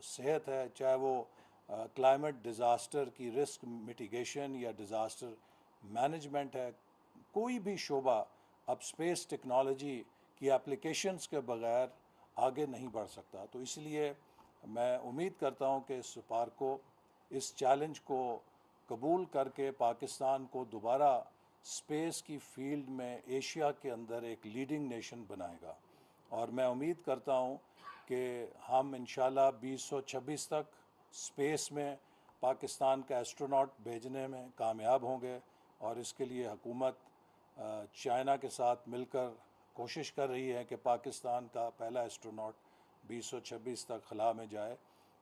सेहत है, चाहे वो क्लाइमेट डिज़ास्टर की रिस्क मिटिगेशन या डिज़ास्टर मैनेजमेंट है, कोई भी शोबा अब स्पेस टेक्नोलॉजी की एप्लीकेशंस के बगैर आगे नहीं बढ़ सकता। तो इसलिए मैं उम्मीद करता हूँ कि सुपार्को इस चैलेंज को कबूल करके पाकिस्तान को दोबारा स्पेस की फील्ड में एशिया के अंदर एक लीडिंग नेशन बनाएगा। और मैं उम्मीद करता हूँ कि हम इंशाल्लाह 2026 तक स्पेस में पाकिस्तान का एस्ट्रोनॉट भेजने में कामयाब होंगे। और इसके लिए हुकूमत चाइना के साथ मिलकर कोशिश कर रही है कि पाकिस्तान का पहला एस्ट्रोनॉट 2026 तक खला में जाए।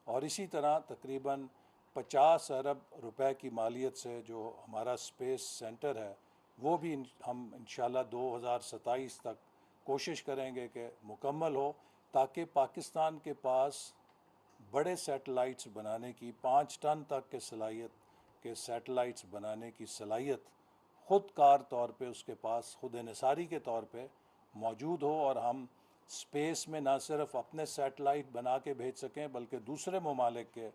और इसी तरह तकरीबन 50 अरब रुपए की मालियत से जो हमारा स्पेस सेंटर है वो भी हम इंशाल्लाह 2027 तक कोशिश करेंगे कि मुकम्मल हो, ताकि पाकिस्तान के पास बड़े सैटेलाइट्स बनाने की 5 टन तक के सलाहियत के सैटेलाइट्स बनाने की सलाहियत ख़ुद कार तौर पे उसके पास खुद इन्हिसारी के तौर पे मौजूद हो, और हम स्पेस में ना सिर्फ अपने सैटेलाइट बना के भेज सकें बल्कि दूसरे ममालिक के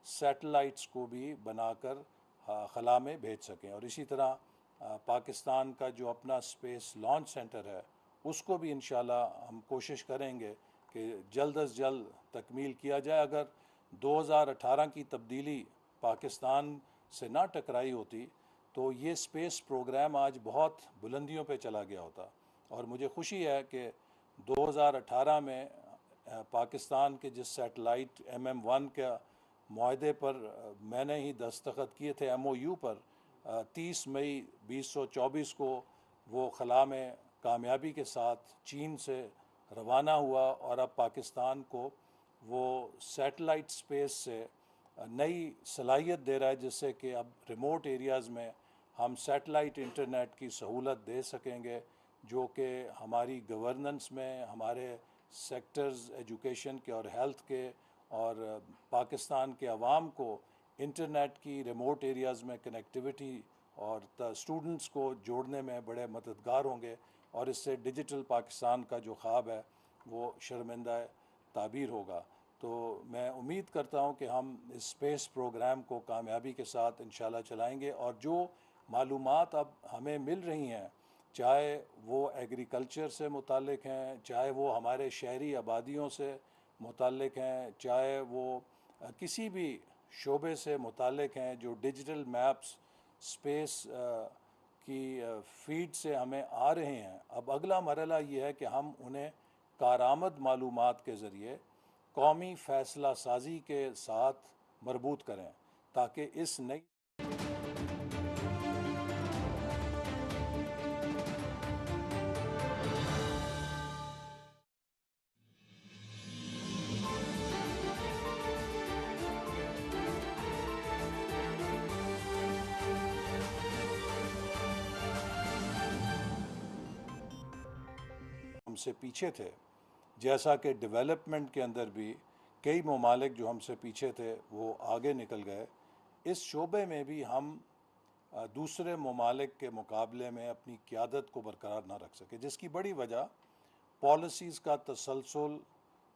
सैटेलाइट्स को भी बनाकर खला में भेज सकें। और इसी तरह पाकिस्तान का जो अपना स्पेस लॉन्च सेंटर है उसको भी इंशाल्लाह हम कोशिश करेंगे कि जल्द अज जल्द तकमील किया जाए। अगर 2018 की तब्दीली पाकिस्तान से ना टकराई होती तो ये स्पेस प्रोग्राम आज बहुत बुलंदियों पे चला गया होता। और मुझे खुशी है कि 2018 में पाकिस्तान के जिस सैटेलाइट MM1 का मुआहदे पर मैंने ही दस्तखत किए थे MOU पर, 30 मई 2024 को वो खला में कामयाबी के साथ चीन से रवाना हुआ। और अब पाकिस्तान को वो सैटेलाइट स्पेस से नई सलाहियत दे रहा है, जिससे कि अब रिमोट एरियाज़ में हम सैटेलाइट इंटरनेट की सहूलत दे सकेंगे, जो कि हमारी गवर्नेंस में, हमारे सेक्टर्स एजुकेशन के और हेल्थ के और पाकिस्तान के अवाम को इंटरनेट की रिमोट एरियाज़ में कनेक्टिविटी और स्टूडेंट्स को जोड़ने में बड़े मददगार होंगे। और इससे डिजिटल पाकिस्तान का जो ख्वाब है वो शर्मिंदा ताबीर होगा। तो मैं उम्मीद करता हूँ कि हम इस स्पेस प्रोग्राम को कामयाबी के साथ इंशाल्लाह चलाएँगे। और जो मालूमात अब हमें मिल रही हैं, चाहे वो एग्रीकल्चर से मुताल्लिक़ हैं, चाहे वो हमारे शहरी आबादियों से मुताल्लिक़ हैं, चाहे वो किसी भी शोबे से मुताल्लिक़ हैं, जो डिजिटल मैप्स स्पेस की फीड से हमें आ रहे हैं, अब अगला मरहला ये है कि हम उन्हें कारआमद मालूमात के ज़रिए कौमी फ़ैसला साजी के साथ मरबूत करें, ताकि इस नई हमसे पीछे थे। जैसा कि डेवलपमेंट के अंदर भी कई ममालिक जो हमसे पीछे थे वो आगे निकल गए, इस शोबे में भी हम दूसरे ममालिक के मुकाबले में अपनी क़यादत को बरकरार ना रख सके, जिसकी बड़ी वजह पॉलिसीज़ का तसलसल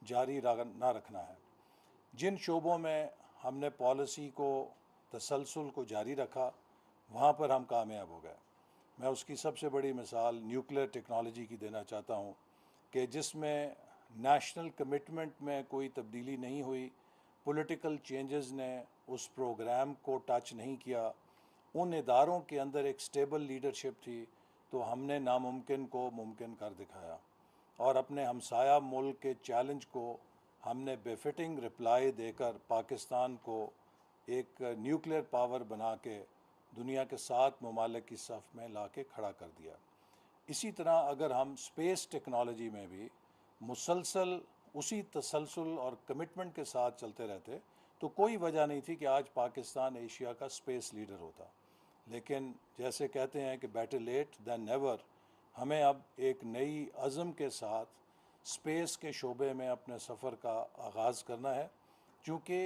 जारी ना रखना है। जिन शोबों में हमने पॉलिसी को तसलसल को जारी रखा वहाँ पर हम कामयाब हो गए। मैं उसकी सबसे बड़ी मिसाल न्यूक्लियर टेक्नोलॉजी की देना चाहता हूँ कि जिसमें नेशनल कमिटमेंट में कोई तब्दीली नहीं हुई, पॉलिटिकल चेंजेस ने उस प्रोग्राम को टच नहीं किया, उन इदारों के अंदर एक स्टेबल लीडरशिप थी, तो हमने नामुमकिन को मुमकिन कर दिखाया। और अपने हमसाया मुल्क के चैलेंज को हमने बेफिटिंग रिप्लाई देकर पाकिस्तान को एक न्यूक्लियर पावर बना के दुनिया के 7 ममालिक की सफ़ में ला के खड़ा कर दिया। इसी तरह अगर हम स्पेस टेक्नोलॉजी में भी मुसलसल उसी तसलसल और कमिटमेंट के साथ चलते रहते तो कोई वजह नहीं थी कि आज पाकिस्तान एशिया का स्पेस लीडर होता। लेकिन जैसे कहते हैं कि बेटर लेट दैन नेवर, हमें अब एक नई अज़म के साथ स्पेस के शोबे में अपने सफ़र का आगाज़ करना है, क्योंकि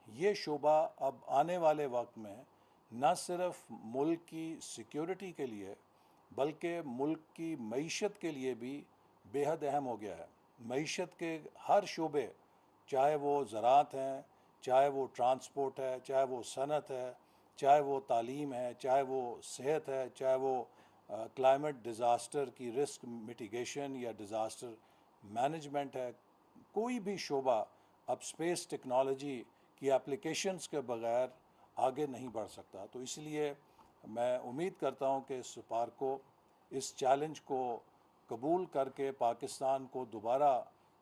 ये शोबा अब आने वाले वक्त में न सिर्फ मुल्क की सिक्योरिटी के लिए बल्कि मुल्क की मईशत के लिए भी बेहद अहम हो गया है। मईशत के हर शोबे, चाहे वो ज़राअत हैं, चाहे वो ट्रांसपोर्ट है, चाहे वो सनत है, चाहे वो तालीम है, चाहे वो सेहत है, चाहे वो क्लाइमेट डिज़ास्टर की रिस्क मिटिगेशन या डिज़ास्टर मैनेजमेंट है। कोई भी शोबा अब स्पेस टेक्नोलॉजी की एप्लीकेशंस के बगैर आगे नहीं बढ़ सकता। तो इसलिए मैं उम्मीद करता हूँ कि सुपार्को इस चैलेंज को कबूल करके पाकिस्तान को दोबारा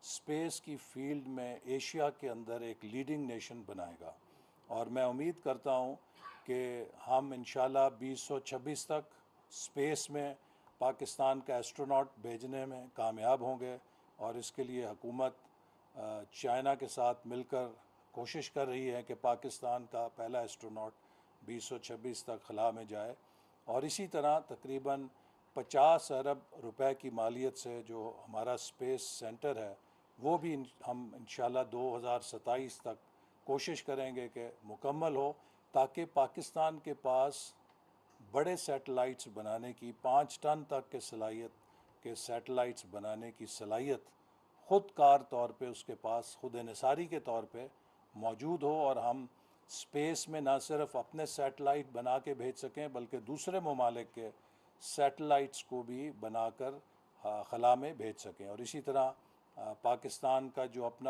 स्पेस की फील्ड में एशिया के अंदर एक लीडिंग नेशन बनाएगा। और मैं उम्मीद करता हूँ कि हम इंशाल्लाह 2026 तक स्पेस में पाकिस्तान का एस्ट्रोनॉट भेजने में कामयाब होंगे। और इसके लिए हुकूमत चाइना के साथ मिलकर कोशिश कर रही है कि पाकिस्तान का पहला एस्ट्रोनॉट 2026 तक खला में जाए। और इसी तरह तकरीबन 50 अरब रुपए की मालियत से जो हमारा स्पेस सेंटर है वो भी हम इंशाल्लाह 2027 तक कोशिश करेंगे कि मुकम्मल हो, ताकि पाकिस्तान के पास बड़े सैटेलाइट्स बनाने की 5 टन तक के सलाहियत के सैटेलाइट्स बनाने की सलाहियत ख़ुद कार तौर पे उसके पास खुद इन्हिसारी के तौर पे मौजूद हो। और हम स्पेस में ना सिर्फ अपने सैटेलाइट बना के भेज सकें बल्कि दूसरे ममालिक के सैटेलाइट्स को भी बनाकर खला में भेज सकें। और इसी तरह पाकिस्तान का जो अपना